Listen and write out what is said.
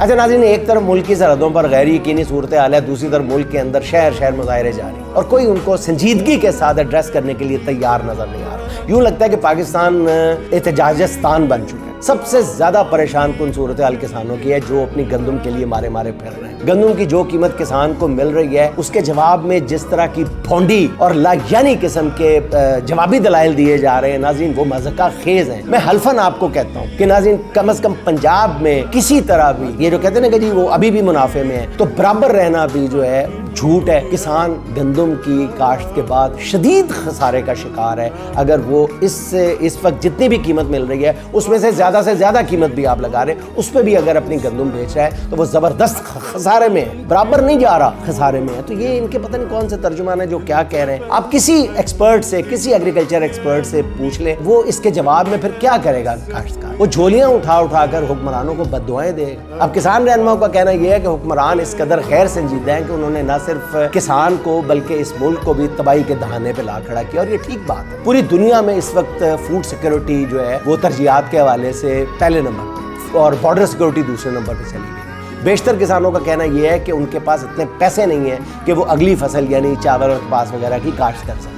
اچھا ناظرین، ایک طرف ملک کی سرحدوں پر غیر یقینی صورتحال ہے، دوسری طرف ملک کے اندر شہر شہر مظاہرے جاری اور کوئی ان کو سنجیدگی کے ساتھ ایڈریس کرنے کے لیے تیار نظر نہیں آ رہا۔ یوں لگتا ہے کہ پاکستان احتجاجستان بن چکا ہے۔ سب سے زیادہ پریشان کن صورتحال کسانوں کی ہے جو اپنی گندم کے لیے مارے مارے پھر رہے ہیں۔ گندم کی جو قیمت کسان کو مل رہی ہے اس کے جواب میں جس طرح کی بھونڈی اور لاجانی قسم کے جوابی دلائل دیے جا رہے ہیں ناظرین، وہ مذہقہ خیز ہیں۔ میں حلفاً آپ کو کہتا ہوں کہ ناظرین کم از کم پنجاب میں کسی طرح بھی یہ جو کہتے ہیں نا کہ جی وہ ابھی بھی منافع میں ہے، تو برابر رہنا بھی جو ہے جھوٹ ہے۔ کسان گندم کی کاشت کے بعد شدید خسارے کا شکار ہے۔ اگر وہ اس وقت جتنی بھی قیمت مل رہی ہے اس میں سے زیادہ قیمت بھی آپ لگا رہے ہیں، اس پہ بھی اگر اپنی گندم بیچ رہا ہے تو وہ زبردست خسارے میں ہے، برابر نہیں جا رہا، خسارے میں ہے۔ تو یہ ان کے پتہ نہیں کون سے ترجمان ہیں جو کیا کہہ رہے ہیں۔ آپ کسی ایکسپرٹ سے، کسی ایگریکلچر ایکسپرٹ سے پوچھ لیں، وہ اس کے جواب میں پھر کیا کرے گا کاشتکار؟ وہ جھولیاں اٹھا کر حکمرانوں کو بددعائیں دے گا۔ اب کسان رہنماؤں کا کہنا یہ ہے کہ حکمران اس قدر غیر سنجیدہ ہیں کہ انہوں نے نہ صرف کسان کو بلکہ اس ملک کو بھی تباہی کے دہانے پہ لا کھڑا کیا، اور یہ ٹھیک بات ہے۔ پوری دنیا میں اس وقت فوڈ سیکورٹی جو ہے وہ ترجیحات کے حوالے سے پہلے نمبر پہ اور بارڈر سیکورٹی دوسرے نمبر پہ چلی گئی۔ بیشتر کسانوں کا کہنا یہ ہے کہ ان کے پاس اتنے پیسے نہیں ہیں کہ وہ اگلی فصل یعنی چاول اور کپاس وغیرہ کی کاشت کر سکیں۔